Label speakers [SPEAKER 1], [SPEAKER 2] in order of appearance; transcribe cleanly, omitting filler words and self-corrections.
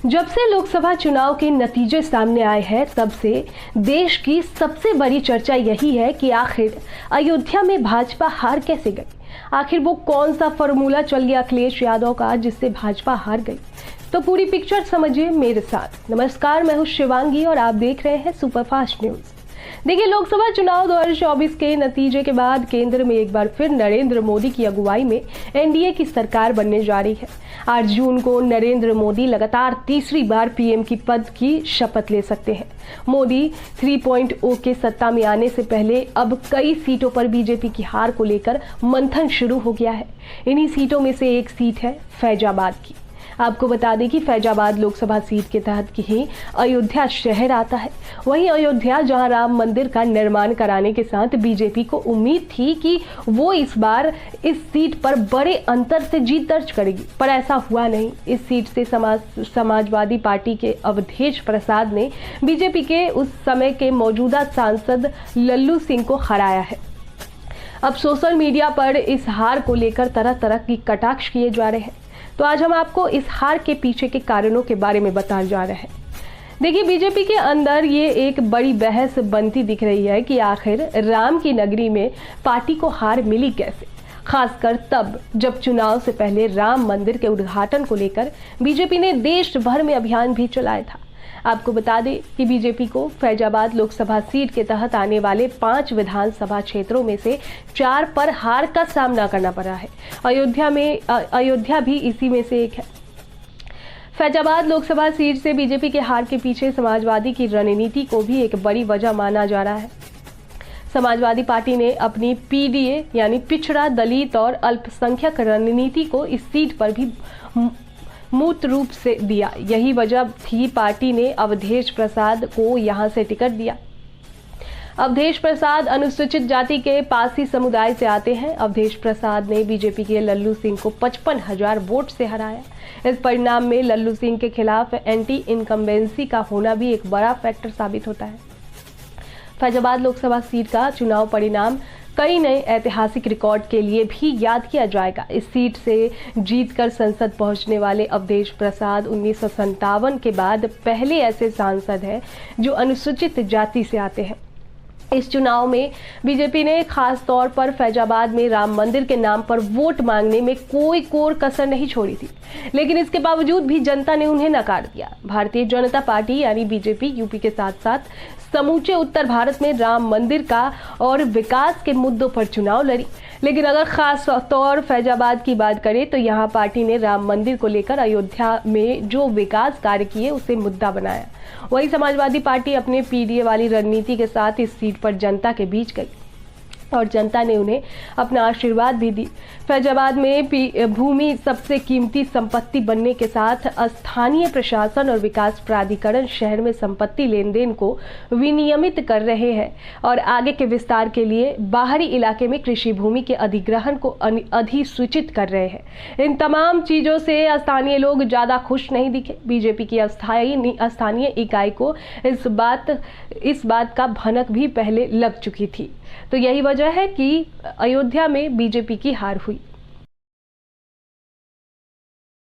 [SPEAKER 1] जब से लोकसभा चुनाव के नतीजे सामने आए हैं तब से देश की सबसे बड़ी चर्चा यही है कि आखिर अयोध्या में भाजपा हार कैसे गई। आखिर वो कौन सा फॉर्मूला चल गया अखिलेश यादव का जिससे भाजपा हार गई। तो पूरी पिक्चर समझिए मेरे साथ। नमस्कार, मैं हूं शिवांगी और आप देख रहे हैं सुपरफास्ट न्यूज। देखिए, लोकसभा चुनाव 2024 के नतीजे के बाद केंद्र में एक बार फिर नरेंद्र मोदी की अगुवाई में एनडीए की सरकार बनने जा रही है। 8 जून को नरेंद्र मोदी लगातार तीसरी बार पीएम की पद की शपथ ले सकते हैं। मोदी 3.0 के सत्ता में आने से पहले अब कई सीटों पर बीजेपी की हार को लेकर मंथन शुरू हो गया है। इन्हीं सीटों में से एक सीट है फैजाबाद की। आपको बता दें कि फैजाबाद लोकसभा सीट के तहत ही अयोध्या शहर आता है। वहीं अयोध्या, जहां राम मंदिर का निर्माण कराने के साथ बीजेपी को उम्मीद थी कि वो इस बार इस सीट पर बड़े अंतर से जीत दर्ज करेगी, पर ऐसा हुआ नहीं। इस सीट से समाजवादी पार्टी के अवधेश प्रसाद ने बीजेपी के उस समय के मौजूदा सांसद लल्लू सिंह को हराया है। अब सोशल मीडिया पर इस हार को लेकर तरह तरह की कटाक्ष किए जा रहे हैं। तो आज हम आपको इस हार के पीछे के कारणों के बारे में बताने जा रहे हैं। देखिए, बीजेपी के अंदर ये एक बड़ी बहस बनती दिख रही है कि आखिर राम की नगरी में पार्टी को हार मिली कैसे, खासकर तब जब चुनाव से पहले राम मंदिर के उद्घाटन को लेकर बीजेपी ने देश भर में अभियान भी चलाया था। आपको बता दें कि बीजेपी को फैजाबाद लोकसभा सीट के तहत आने वाले 5 विधानसभा क्षेत्रों में से 4 पर हार का सामना करना पड़ा है। अयोध्या भी इसी में से एक है। फैजाबाद लोकसभा सीट से बीजेपी के हार के पीछे समाजवादी की रणनीति को भी एक बड़ी वजह माना जा रहा है। समाजवादी पार्टी ने अपनी पीडीए यानी पिछड़ा, दलित और अल्पसंख्यक रणनीति को इस सीट पर भी मूर्त रूप से दिया। यही वजह थी पार्टी ने अवधेश प्रसाद को यहां से टिकट दिया। अवधेश प्रसाद अनुसूचित जाति के पासी समुदाय से आते हैं। अवधेश प्रसाद ने बीजेपी के लल्लू सिंह को 55,000 वोट से हराया। इस परिणाम में लल्लू सिंह के खिलाफ एंटी इनकम्बेंसी का होना भी एक बड़ा फैक्टर साबित होता है। फैजाबाद लोकसभा सीट का चुनाव परिणाम कई नए ऐतिहासिक रिकॉर्ड के लिए भी याद किया जाएगा। इस सीट से जीतकर संसद पहुंचने वाले अवधेश प्रसाद 1957 के बाद पहले ऐसे सांसद हैं जो अनुसूचित जाति से आते हैं। इस चुनाव में बीजेपी ने खास तौर पर फैजाबाद में राम मंदिर के नाम पर वोट मांगने में कोई कोर कसर नहीं छोड़ी थी, लेकिन इसके बावजूद भी जनता ने उन्हें नकार दिया। भारतीय जनता पार्टी यानी बीजेपी यूपी के साथ साथ समूचे उत्तर भारत में राम मंदिर का और विकास के मुद्दों पर चुनाव लड़ी, लेकिन अगर खास तौर फैजाबाद की बात करें तो यहाँ पार्टी ने राम मंदिर को लेकर अयोध्या में जो विकास कार्य किए उसे मुद्दा बनाया। वही समाजवादी पार्टी अपने पीडीए वाली रणनीति के साथ इस सीट पर जनता के बीच गई और जनता ने उन्हें अपना आशीर्वाद भी दी। फैजाबाद में भूमि सबसे कीमती संपत्ति बनने के साथ स्थानीय प्रशासन और विकास प्राधिकरण शहर में संपत्ति लेन देन को विनियमित कर रहे हैं और आगे के विस्तार के लिए बाहरी इलाके में कृषि भूमि के अधिग्रहण को अधिसूचित कर रहे हैं। इन तमाम चीजों से स्थानीय लोग ज्यादा खुश नहीं दिखे। बीजेपी की स्थानीय इकाई को इस बात का भनक भी पहले लग चुकी थी। तो यही वजह है कि अयोध्या में बीजेपी की हार हुई।